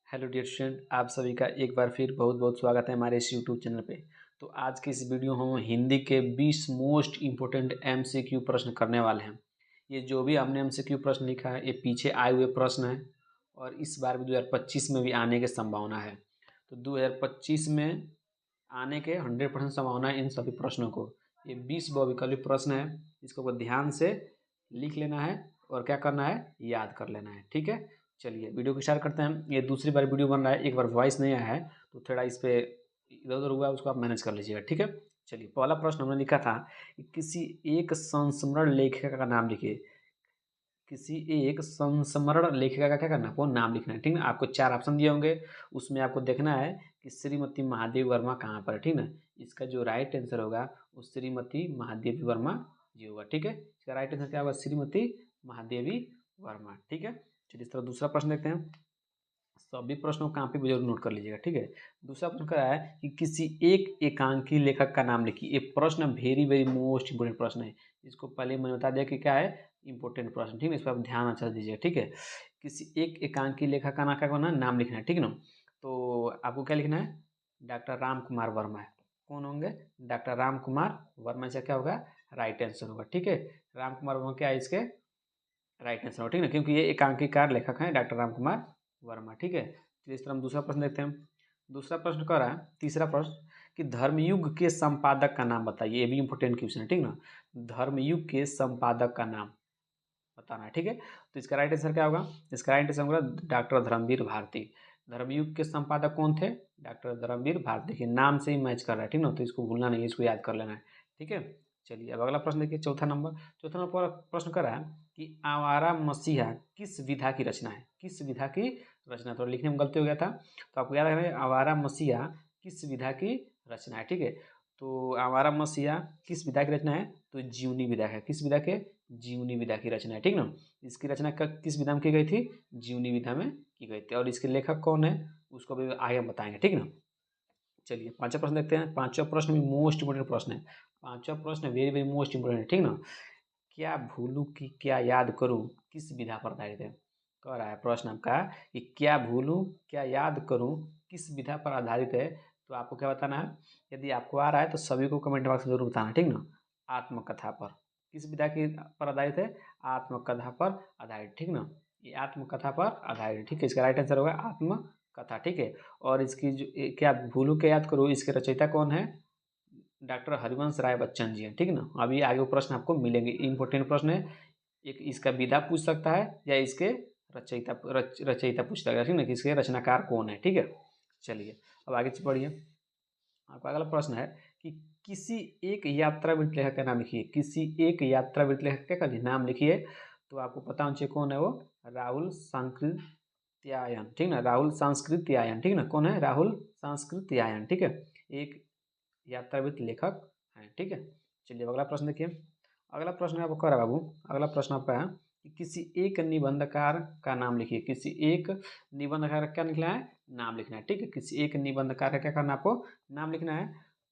Hello dear student, आप सभी का एक बार फिर बहुत बहुत स्वागत है हमारे इस यूट्यूब चैनल पे। तो आज के इस वीडियो हम हिंदी के 20 मोस्ट इम्पोर्टेंट एमसीक्यू प्रश्न करने वाले हैं। ये जो भी हमने एमसीक्यू प्रश्न लिखा है ये पीछे आए हुए प्रश्न है और इस बार भी 2025 में भी आने की संभावना है। तो 2025 में आने के 100% संभावना है इन सभी प्रश्नों को। ये 20 बहुविकल्पी प्रश्न है, इसको ध्यान से लिख लेना है और क्या करना है, याद कर लेना है। ठीक है, चलिए वीडियो को स्टार्ट करते हैं। ये दूसरी बार वीडियो बन रहा है, एक बार वॉइस नहीं आया है तो थोड़ा इस पर इधर उधर हुआ है, उसको आप मैनेज कर लीजिएगा। ठीक है, चलिए पहला प्रश्न हमने लिखा था कि किसी एक संस्मरण लेखिका का नाम लिखिए। किसी एक संस्मरण लेखिका का क्या करना है, आपको नाम लिखना है। ठीक ना, आपको 4 ऑप्शन दिए होंगे, उसमें आपको देखना है कि श्रीमती महादेवी वर्मा कहाँ पर है। ठीक ना, इसका जो राइट आंसर होगा वो श्रीमती महादेवी वर्मा जी होगा। ठीक है, इसका राइट आंसर क्या होगा, श्रीमती महादेवी वर्मा। ठीक है, चलिए इस तरह दूसरा प्रश्न देखते हैं। सभी प्रश्नों को कॉपी पे जरूर नोट कर लीजिएगा। ठीक है, दूसरा प्रश्न क्या है कि किसी एक एकांकी लेखक का नाम लिखिए। ये प्रश्न वेरी वेरी मोस्ट इंपोर्टेंट प्रश्न है। इसको पहले मैंने बता दिया कि क्या है, इंपोर्टेंट प्रश्न। ठीक है, इस पर आप ध्यान अच्छा दीजिएगा। ठीक है, किसी एक एकांकी लेखक का नाम क्या करना, नाम लिखना है। ठीक है ना, तो आपको क्या लिखना है, डॉक्टर राम कुमार वर्मा है। कौन होंगे, डॉक्टर राम कुमार वर्मा से क्या होगा, राइट आंसर होगा। ठीक है, राम कुमार वर्मा क्या है, इसके राइट आंसर होगा। ठीक है ना, क्योंकि ये एकांकीकार लेखक हैं डॉक्टर राम कुमार वर्मा। ठीक है, चलिए इस तरह हम दूसरा प्रश्न देखते हैं। दूसरा प्रश्न कह रहा है, तीसरा प्रश्न कि धर्मयुग के संपादक का नाम बताइए। ये भी इंपॉर्टेंट क्वेश्चन है। ठीक ना, धर्मयुग के संपादक का नाम बताना है। ठीक है, तो इसका राइट आंसर क्या होगा, इसका राइट आंसर होगा डॉक्टर धर्मवीर भारती। धर्मयुग के संपादक कौन थे, डॉक्टर धर्मवीर भारती। देखिए नाम से ही मैच कर रहा है। ठीक ना, तो इसको भूलना नहीं है, इसको याद कर लेना है। ठीक है, चलिए अब अगला प्रश्न देखिए, चौथा नंबर प्रश्न कर रहा है कि आवारा मसीहा किस विधा की रचना है। किस विधा की रचना, तो लिखने में गलती हो गया था, तो आपको याद रखना है आवारा मसीहा किस विधा की रचना है। ठीक है, तो आवारा मसीहा किस विधा की रचना है, तो जीवनी विधा है। किस विधा के, जीवनी विधा की रचना है। ठीक ना, इसकी रचना किस विधा में की गई थी, जीवनी विधा में की गई थी। और इसके लेखक कौन है उसको भी आगे हम बताएंगे। ठीक ना, चलिए पांचवा प्रश्न देखते हैं। पांचवा प्रश्न भी मोस्ट इंपोर्टेंट प्रश्न है। पांचवा प्रश्न वेरी वेरी मोस्ट इंपोर्टेंट है। ठीक ना, क्या भूलूं कि क्या याद करूं किस विधा पर आधारित है। कह रहा है प्रश्न आपका कि क्या भूलूं क्या याद करूं किस विधा पर आधारित है। तो आपको क्या बताना है, यदि आपको आ रहा है तो सभी को कमेंट बॉक्स में जरूर बताना। ठीक ना, आत्मकथा पर, किस विधा की पर आधारित है, आत्मकथा पर आधारित। ठीक ना, ये आत्मकथा पर आधारित। ठीक है, इसका राइट आंसर होगा आत्मकथा। ठीक है, और इसकी जो क्या भूलूं क्या याद करूं, इसके रचयिता कौन है, डॉक्टर हरिवंश राय बच्चन जी हैं। ठीक है ना, अभी आगे वो प्रश्न आपको मिलेंगे, इंपॉर्टेंट प्रश्न है। एक इसका विधा पूछ सकता है या इसके रचयिता पूछ सकता है। ठीक है ना, कि इसके रचनाकार कौन है। ठीक है, चलिए अब आगे बढ़िए। आपका अगला प्रश्न है कि किसी एक यात्रावृत्त लेखक का नाम लिखिए। किसी एक यात्रावृत्त लेखक का नाम लिखिए। तो आपको पता होना चाहिए कौन है वो, राहुल सांकृत्यायन। ठीक ना, राहुल सांस्कृत्यायन। ठीक ना, कौन है, राहुल सांस्कृत्यायन। ठीक है, एक यात्राविद लेखक हैं। ठीक है, चलिए अगला प्रश्न देखिए। अगला प्रश्न आपको कर बाबू, अगला प्रश्न आपका है कि किसी एक निबंधकार का नाम लिखिए। किसी एक निबंधकार का क्या लिखना है, नाम लिखना है। ठीक है, किसी एक निबंधकार का क्या करना है, आपको नाम लिखना है।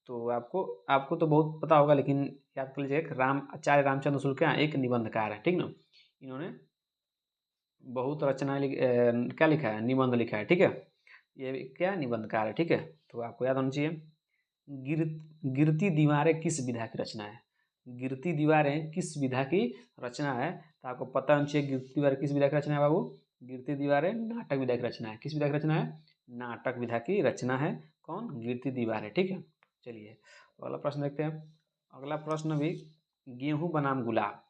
तो आपको आपको तो बहुत पता होगा, लेकिन याद कर लीजिए, आचार्य रामचंद्र शुक्ल क्या एक निबंधकार है। ठीक ना, इन्होंने बहुत रचना क्या लिखा है, निबंध लिखा है। ठीक है, ये क्या निबंधकार है। ठीक है, तो आपको याद होना चाहिए। गिर गिरती दीवारें किस विधा की रचना है। गिरती दीवारें किस विधा की रचना है, तो आपको पता होना चाहिए गिरती दीवारें किस विधा की रचना है बाबू। गिरती दीवारें नाटक विधा की रचना है। किस विधा की रचना है, नाटक विधा की रचना है। कौन, गिरती दीवारें। ठीक है, चलिए अगला प्रश्न देखते हैं। अगला प्रश्न भी, गेहूं बनाम गुलाब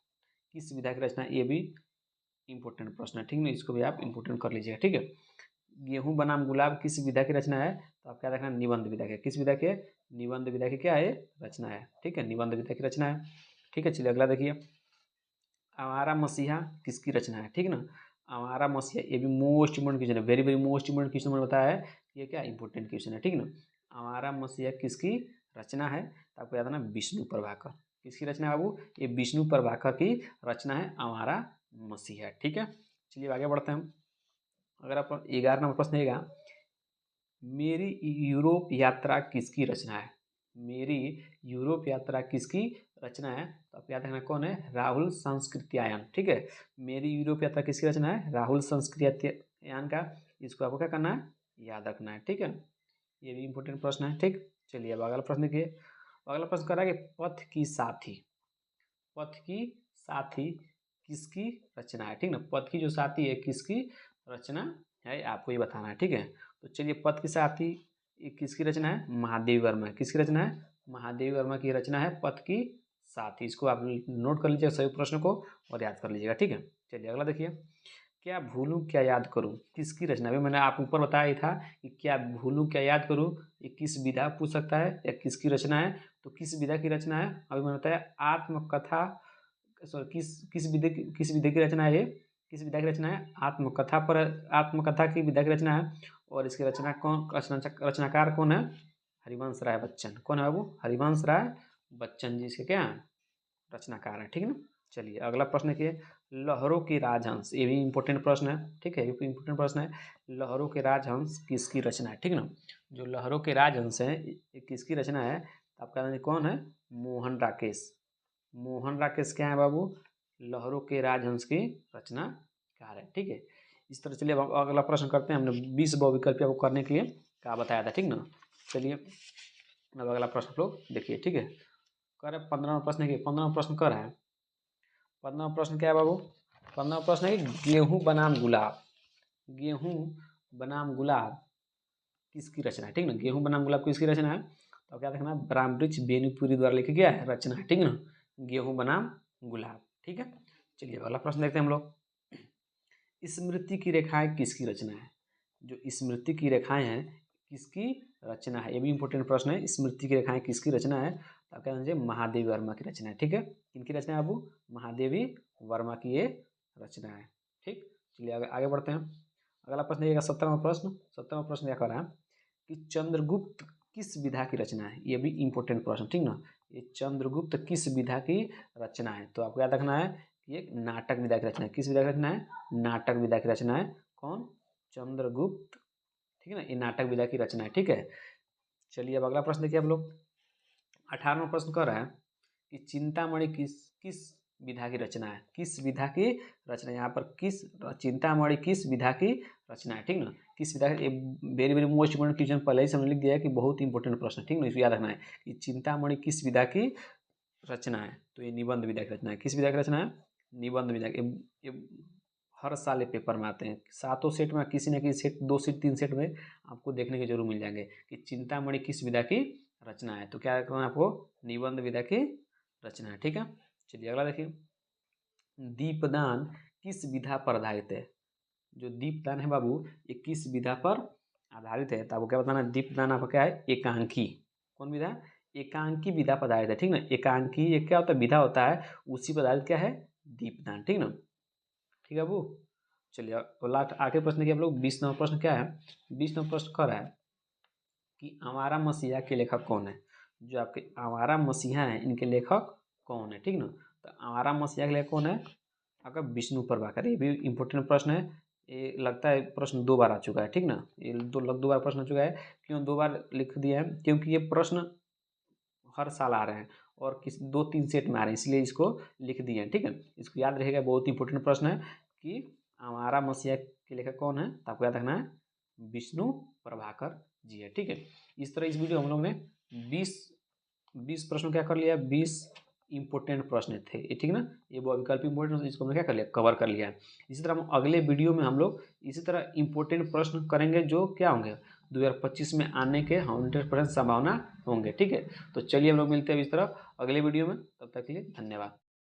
किस विधा की रचना है। ये भी इंपॉर्टेंट प्रश्न है। ठीक है, इसको भी आप इंपॉर्टेंट कर लीजिएगा। ठीक है, गेहूं बनाम गुलाब किस विधा की रचना है, तो आप क्या देखना, निबंध विधा के। किस विधा के, निबंध विधा की क्या है, रचना है। ठीक है, निबंध विधा की रचना है। ठीक है, चलिए अगला देखिए। आवारा मसीहा किसकी रचना है। ठीक है ना, आवारा मसीहा ये भी मोस्ट इंपोर्टेंट क्वेश्चन है, very very most important question मैंने बताया है, ये क्या इंपॉर्टेंट क्वेश्चन है। ठीक है ना, आवारा मसीहा किसकी रचना है, तो आपको याद है ना, विष्णु प्रभाकर। किसकी रचना है बाबू, ये विष्णु प्रभाकर की रचना है आवारा मसीहा। ठीक है, चलिए आगे बढ़ते हैं हम। अगर आप 11 नंबर प्रश्न रहेगा, मेरी यूरोप यात्रा किसकी रचना है। मेरी यूरोप यात्रा किसकी रचना है, तो आप याद रखना कौन है, राहुल संस्कृत्यायन। ठीक है, मेरी यूरोप यात्रा किसकी रचना है, राहुल संस्कृत्यायन का। इसको आपको क्या करना है, याद रखना है, ठीक है। ये भी इंपॉर्टेंट प्रश्न है, ठीक। चलिए अब अगला प्रश्न देखिए। अगला प्रश्न कर रहा है कि पथ की साथी, पथ की साथी किसकी रचना है, ठीक ना। पथ की जो साथी है किसकी रचना है आपको ये बताना है, ठीक है। तो चलिए पथ की साथी ये किसकी रचना है, महादेवी वर्मा। किसकी रचना है, महादेवी वर्मा की रचना है पथ की साथी। इसको आप नोट कर लीजिएगा सभी प्रश्न को और याद कर लीजिएगा, ठीक है। चलिए अगला देखिए। क्या भूलूं क्या याद करूं किसकी रचना। अभी मैंने आप ऊपर बताया ही था कि क्या भूलूं क्या याद करूं ये किस विधा पूछ सकता है या किसकी रचना है। तो किस विधा की रचना है, अभी मैंने बताया आत्मकथा, सॉरी किस विधा की रचना है ये, किस विधा की रचना है, आत्मकथा पर, आत्मकथा की विधा की रचना है। और इसकी रचना कौन, रचनाकार कौन है, हरिवंश राय बच्चन। कौन है बाबू, हरिवंश राय बच्चन जी इसके क्या रचनाकार है, ठीक है ना। चलिए अगला प्रश्न देखिए। लहरों के राजहंस, ये भी इंपॉर्टेंट प्रश्न है, ठीक है, ये भी इंपॉर्टेंट प्रश्न है। लहरों के राजहंस किसकी रचना है, ठीक है ना। जो लहरों के राजहंस हैं ये किसकी रचना है, तो आपका कौन है, मोहन राकेश। मोहन राकेश क्या है बाबू, लहरों के राजहंस की रचनाकार है, ठीक है। इस तरह चलिए अब अगला प्रश्न करते हैं। हमने 20 बहुविकल्पी आपको करने के लिए क्या बताया था, ठीक ना। चलिए अब अगला प्रश्न लोग देखिए, ठीक है। कर 15वां प्रश्न है कि 15वां प्रश्न कर है। 15वां प्रश्न क्या है बाबू, 15वां प्रश्न है कि गेहूं बनाम गुलाब, गेहूं बनाम गुलाब किसकी रचना है, ठीक ना। गेहूं बनाम गुलाब किसकी रचना है, तो क्या देखना, ब्राह्मणिच बेनीपुरी द्वारा लिखा गया है रचना है, ठीक ना। गेहूं बनाम गुलाब, ठीक है। चलिए अगला प्रश्न देखते हैं हम लोग। स्मृति की रेखाएं किसकी रचना है, जो स्मृति की रेखाएं हैं किसकी रचना है, ये भी इंपॉर्टेंट प्रश्न है। स्मृति की रेखाएं किसकी रचना है, तो आप क्या समझिए, महादेवी वर्मा की रचना है, ठीक है। किनकी रचना है बाबू, महादेवी वर्मा की ये रचना है, ठीक। चलिए आगे आगे बढ़ते हैं। अगला प्रश्न देखिएगा 17वां प्रश्न। 17वां प्रश्न क्या कर रहा है कि चंद्रगुप्त किस विधा की रचना है, ये भी इंपॉर्टेंट प्रश्न, ठीक ना। ये चंद्रगुप्त किस विधा की रचना है, तो आपको याद रखना है कि ये नाटक विधा की रचना है। किस विधा की रचना है, नाटक विधा की रचना है। कौन, चंद्रगुप्त, ठीक है ना, ये नाटक विधा की रचना है, ठीक है। चलिए अब अगला प्रश्न देखिए आप लोग। 18वां प्रश्न कर रहा है कि चिंतामणि किस किस विधा की रचना है, किस विधा की रचना है। यहाँ पर किस, चिंतामणि किस विधा की रचना है, ठीक ना। किस विधा की, very very most important question पहले ही समझ लिख दिया है कि बहुत इंपॉर्टेंट प्रश्न, ठीक ना। इसको याद रखना है कि चिंतामणि किस विधा की रचना है, तो ये निबंध विधा की रचना है। किस विधा की रचना है, निबंध विधा की। ये हर साल ये पेपर में आते हैं, सातों सेट में किसी न किसी सेट, 2 सेट 3 सेट में आपको देखने के जरूर मिल जाएंगे कि चिंतामणि किस विधा की रचना है। तो क्या करना है आपको, निबंध विधा की रचना है, ठीक है। चलिए अगला देखिए। दीपदान किस विधा पर आधारित है, जो दीपदान है बाबू ये किस विधा पर आधारित है, तो आपको क्या बताना है, दीपदान आपका क्या है, एकांकी। कौन विधा, एकांकी विधा पर आधारित है, ठीक ना। एकांकी ये क्या होता है, विधा होता है, उसी पर आधारित क्या है, दीपदान, ठीक ना। ठीक है बाबू। चलिए तो लास्ट आखिरी प्रश्न की हम लोग 20 नंबर प्रश्न क्या है, 20 नंबर प्रश्न कर रहा है कि आवारा मसीहा के लेखक कौन है। जो आपके आवारा मसीहा हैं इनके लेखक कौन है, ठीक ना। तो आवारा मसीहा के लेखक कौन है, आपका विष्णु प्रभाकर। ये भी इंपॉर्टेंट प्रश्न है, ये लगता है प्रश्न 2 बार आ चुका है, ठीक ना। ये 2 बार प्रश्न आ चुका है। क्यों 2 बार लिख दिया है, क्योंकि ये प्रश्न हर साल आ रहे हैं और किस 2-3 सेट में आ रहे हैं, इसलिए इसको लिख दिए हैं, ठीक है। इसको याद रहेगा, बहुत इंपॉर्टेंट प्रश्न है कि हमारा मसीहा के लेखक कौन है, तो आपको याद रखना है विष्णु प्रभाकर जी है, ठीक है। इस तरह इस वीडियो हम लोग ने 20 प्रश्नों क्या कर लिया, 20 इंपॉर्टेंट प्रश्न थे ये, ठीक ना। ये वो विकल्प इंपॉर्टेंट, इसको हमने क्या कर लिया, कवर कर लिया है। इसी तरह हम अगले वीडियो में हम लोग इसी तरह इंपॉर्टेंट प्रश्न करेंगे जो क्या होंगे, 2025 में आने के 100% संभावना होंगे, ठीक है। तो चलिए हम लोग मिलते हैं इस तरह अगले वीडियो में, तब तक के लिए धन्यवाद।